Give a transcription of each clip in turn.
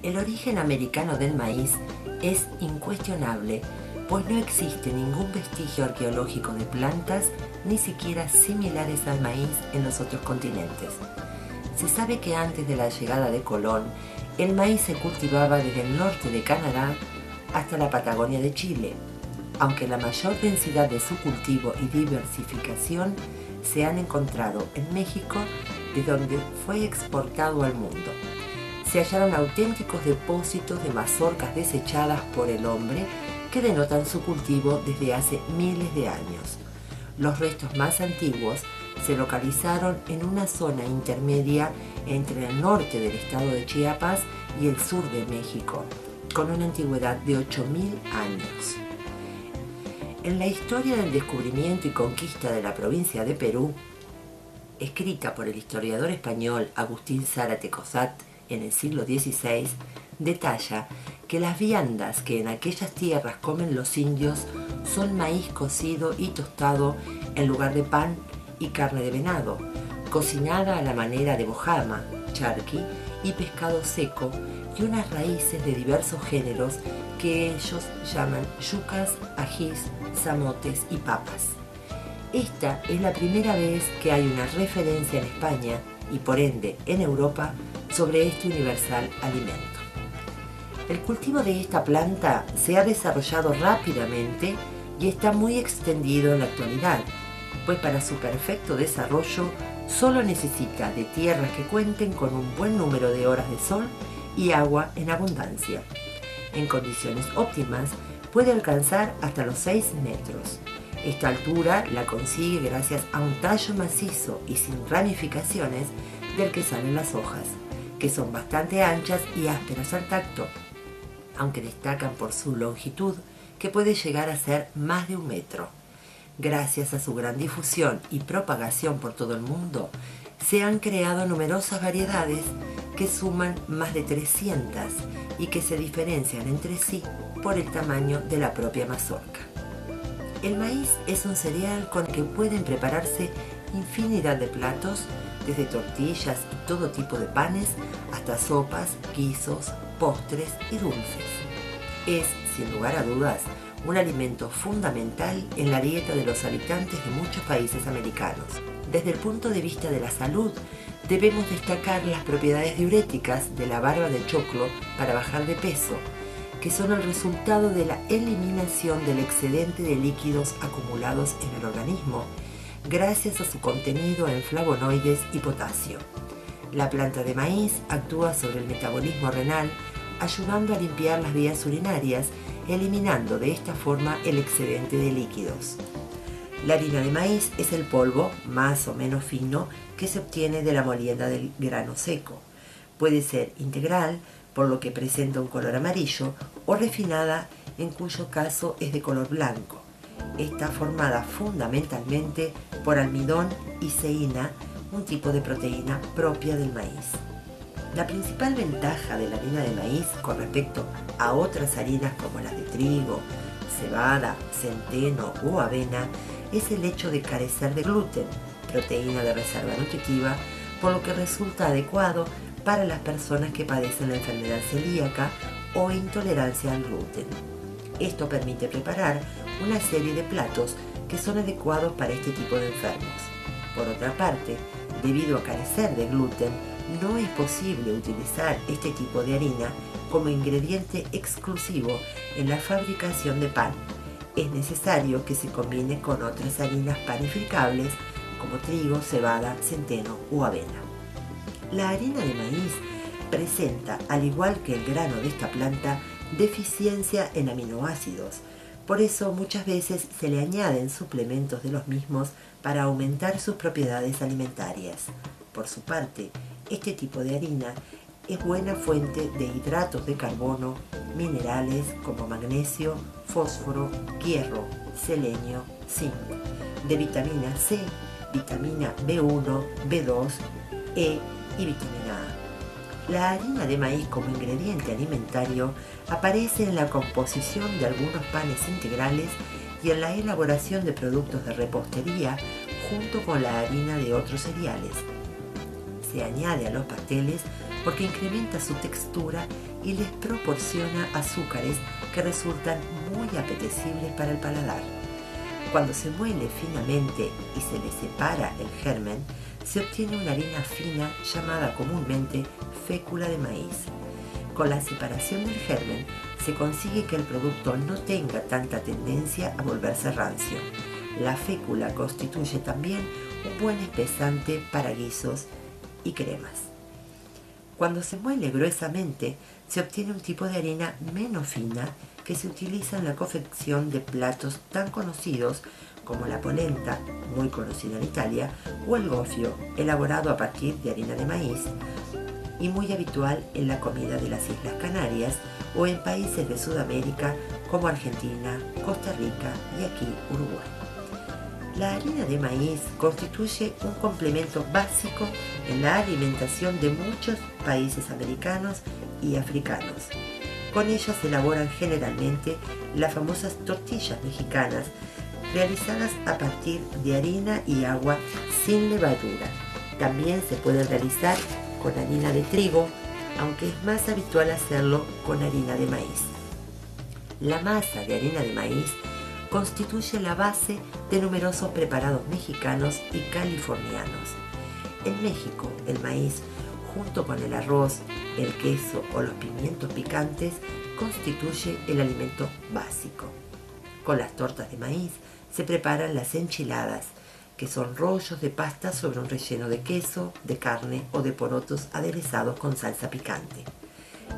El origen americano del maíz es incuestionable, pues no existe ningún vestigio arqueológico de plantas, ni siquiera similares al maíz en los otros continentes. Se sabe que antes de la llegada de Colón, el maíz se cultivaba desde el norte de Canadá hasta la Patagonia de Chile, aunque la mayor densidad de su cultivo y diversificación se han encontrado en México, de donde fue exportado al mundo. Se hallaron auténticos depósitos de mazorcas desechadas por el hombre que denotan su cultivo desde hace miles de años. Los restos más antiguos se localizaron en una zona intermedia entre el norte del estado de Chiapas y el sur de México, con una antigüedad de 8.000 años. En la historia del descubrimiento y conquista de la provincia de Perú, escrita por el historiador español Agustín Zárate Cosat en el siglo XVI, detalla que las viandas que en aquellas tierras comen los indios son maíz cocido y tostado en lugar de pan y carne de venado, cocinada a la manera de bojama, charqui y pescado seco, y unas raíces de diversos géneros que ellos llaman yucas, ajís, zamotes y papas. Esta es la primera vez que hay una referencia en España y por ende en Europa sobre este universal alimento. El cultivo de esta planta se ha desarrollado rápidamente y está muy extendido en la actualidad, pues para su perfecto desarrollo solo necesita de tierras que cuenten con un buen número de horas de sol y agua en abundancia. En condiciones óptimas puede alcanzar hasta los 6 metros. Esta altura la consigue gracias a un tallo macizo y sin ramificaciones del que salen las hojas, que son bastante anchas y ásperas al tacto, aunque destacan por su longitud, que puede llegar a ser más de 1 metro. Gracias a su gran difusión y propagación por todo el mundo, se han creado numerosas variedades que suman más de 300 y que se diferencian entre sí por el tamaño de la propia mazorca. El maíz es un cereal con el que pueden prepararse infinidad de platos, desde tortillas y todo tipo de panes hasta sopas, guisos, postres y dulces. Es, sin lugar a dudas, un alimento fundamental en la dieta de los habitantes de muchos países americanos. Desde el punto de vista de la salud, debemos destacar las propiedades diuréticas de la barba de choclo para bajar de peso, que son el resultado de la eliminación del excedente de líquidos acumulados en el organismo, gracias a su contenido en flavonoides y potasio. La planta de maíz actúa sobre el metabolismo renal, ayudando a limpiar las vías urinarias, eliminando de esta forma el excedente de líquidos. La harina de maíz es el polvo, más o menos fino, que se obtiene de la molienda del grano seco. Puede ser integral, por lo que presenta un color amarillo, o refinada, en cuyo caso es de color blanco. Está formada fundamentalmente por almidón y ceína, un tipo de proteína propia del maíz. La principal ventaja de la harina de maíz con respecto a otras harinas como las de trigo, cebada, centeno o avena es el hecho de carecer de gluten, proteína de reserva nutritiva, por lo que resulta adecuado para las personas que padecen la enfermedad celíaca o intolerancia al gluten. Esto permite preparar una serie de platos que son adecuados para este tipo de enfermos. Por otra parte, debido a carecer de gluten, no es posible utilizar este tipo de harina como ingrediente exclusivo en la fabricación de pan. Es necesario que se combine con otras harinas panificables como trigo, cebada, centeno o avena. La harina de maíz presenta, al igual que el grano de esta planta, deficiencia en aminoácidos. Por eso muchas veces se le añaden suplementos de los mismos para aumentar sus propiedades alimentarias. Por su parte, este tipo de harina es buena fuente de hidratos de carbono, minerales como magnesio, fósforo, hierro, selenio, zinc, de vitamina C, vitamina B1, B2, E y vitamina A. La harina de maíz como ingrediente alimentario aparece en la composición de algunos panes integrales y en la elaboración de productos de repostería junto con la harina de otros cereales. se añade a los pasteles porque incrementa su textura y les proporciona azúcares que resultan muy apetecibles para el paladar. Cuando se muele finamente y se le separa el germen, se obtiene una harina fina llamada comúnmente fécula de maíz. Con la separación del germen, se consigue que el producto no tenga tanta tendencia a volverse rancio. La fécula constituye también un buen espesante para guisos y cremas. Cuando se muele gruesamente, se obtiene un tipo de harina menos fina que se utiliza en la confección de platos tan conocidos como la polenta, muy conocida en Italia, o el gofio, elaborado a partir de harina de maíz, y muy habitual en la comida de las Islas Canarias o en países de Sudamérica como Argentina, Costa Rica y aquí Uruguay. La harina de maíz constituye un complemento básico en la alimentación de muchos países americanos y africanos. Con ella se elaboran generalmente las famosas tortillas mexicanas, realizadas a partir de harina y agua sin levadura. También se pueden realizar con harina de trigo, aunque es más habitual hacerlo con harina de maíz. La masa de harina de maíz constituye la base de numerosos preparados mexicanos y californianos. En México, el maíz, junto con el arroz, el queso o los pimientos picantes, constituye el alimento básico. Con las tortas de maíz se preparan las enchiladas, que son rollos de pasta sobre un relleno de queso, de carne o de porotos aderezados con salsa picante.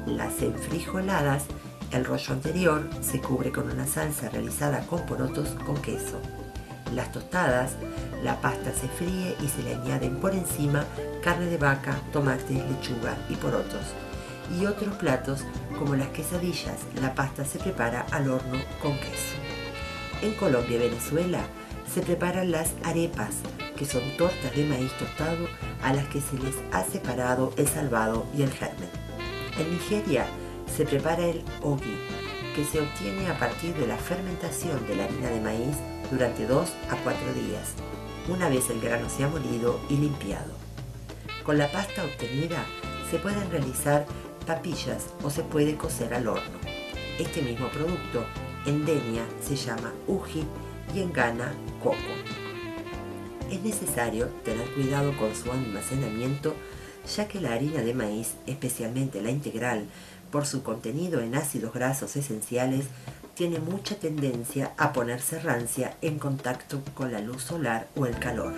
Las enfrijoladas, el rollo anterior se cubre con una salsa realizada con porotos con queso. Las tostadas, la pasta se fríe y se le añaden por encima carne de vaca, tomates, lechuga y porotos. Y otros platos, como las quesadillas, la pasta se prepara al horno con queso. En Colombia y Venezuela se preparan las arepas, que son tortas de maíz tostado a las que se les ha separado el salvado y el germen. En Nigeria se prepara el ogi, que se obtiene a partir de la fermentación de la harina de maíz durante 2 a 4 días, una vez el grano se ha molido y limpiado. Con la pasta obtenida se pueden realizar papillas o se puede cocer al horno. Este mismo producto en Denia se llama uji y en Ghana coco. Es necesario tener cuidado con su almacenamiento, ya que la harina de maíz, especialmente la integral, por su contenido en ácidos grasos esenciales, tiene mucha tendencia a ponerse rancia en contacto con la luz solar o el calor.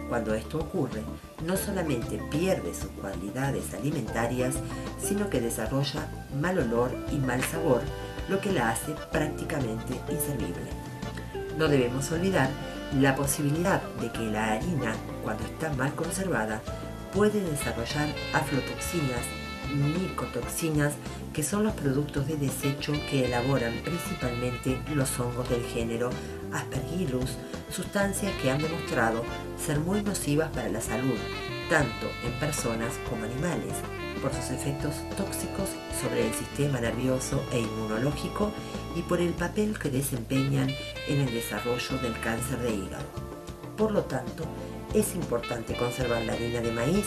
Cuando esto ocurre, no solamente pierde sus cualidades alimentarias, sino que desarrolla mal olor y mal sabor, lo que la hace prácticamente inservible. No debemos olvidar la posibilidad de que la harina, cuando está mal conservada, puede desarrollar aflatoxinas, micotoxinas, que son los productos de desecho que elaboran principalmente los hongos del género Aspergillus, sustancias que han demostrado ser muy nocivas para la salud, tanto en personas como animales, por sus efectos tóxicos sobre el sistema nervioso e inmunológico y por el papel que desempeñan en el desarrollo del cáncer de hígado. Por lo tanto, es importante conservar la harina de maíz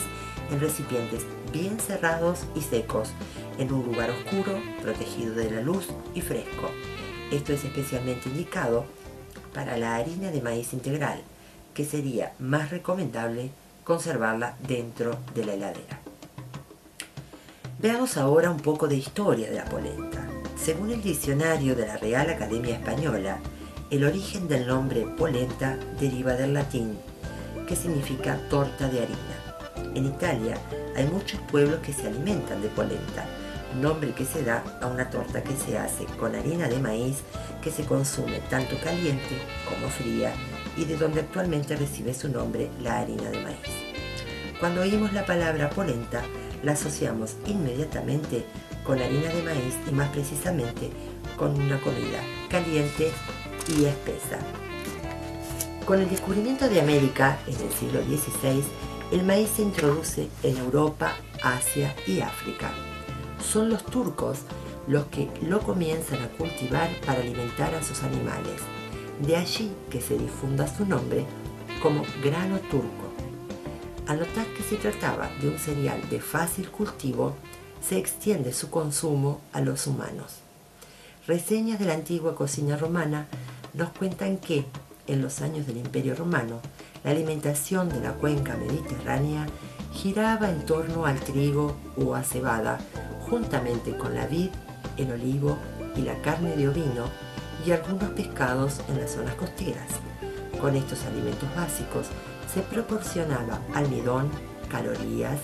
en recipientes bien cerrados y secos, en un lugar oscuro, protegido de la luz y fresco. Esto es especialmente indicado para la harina de maíz integral, que sería más recomendable conservarla dentro de la heladera. Veamos ahora un poco de historia de la polenta. Según el diccionario de la Real Academia Española, el origen del nombre polenta deriva del latín, que significa torta de harina. En Italia hay muchos pueblos que se alimentan de polenta, nombre que se da a una torta que se hace con harina de maíz que se consume tanto caliente como fría y de donde actualmente recibe su nombre la harina de maíz. Cuando oímos la palabra polenta, la asociamos inmediatamente con harina de maíz y más precisamente con una comida caliente y espesa. Con el descubrimiento de América en el siglo XVI, el maíz se introduce en Europa, Asia y África. Son los turcos los que lo comienzan a cultivar para alimentar a sus animales. De allí que se difunda su nombre como grano turco. Al notar que se trataba de un cereal de fácil cultivo, se extiende su consumo a los humanos. Reseñas de la antigua cocina romana nos cuentan que, en los años del Imperio Romano, la alimentación de la cuenca mediterránea giraba en torno al trigo o a cebada, juntamente con la vid, el olivo y la carne de ovino y algunos pescados en las zonas costeras. Con estos alimentos básicos se proporcionaba almidón, calorías,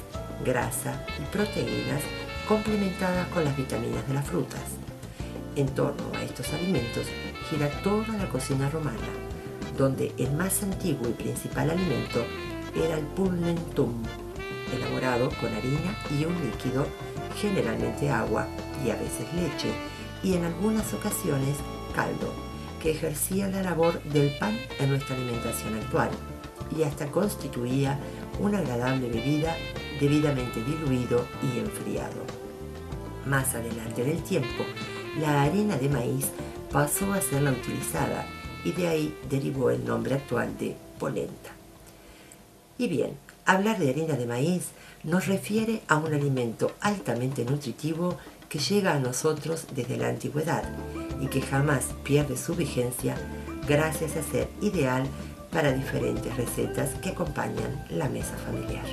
grasa y proteínas complementadas con las vitaminas de las frutas. En torno a estos alimentos gira toda la cocina romana, donde el más antiguo y principal alimento era el pulmentum, elaborado con harina y un líquido, generalmente agua y a veces leche, y en algunas ocasiones caldo, que ejercía la labor del pan en nuestra alimentación actual y hasta constituía una agradable bebida debidamente diluido y enfriado. Más adelante en el tiempo, la harina de maíz pasó a ser la utilizada y de ahí derivó el nombre actual de polenta. Y bien, hablar de harina de maíz nos refiere a un alimento altamente nutritivo que llega a nosotros desde la antigüedad y que jamás pierde su vigencia gracias a ser ideal para diferentes recetas que acompañan la mesa familiar.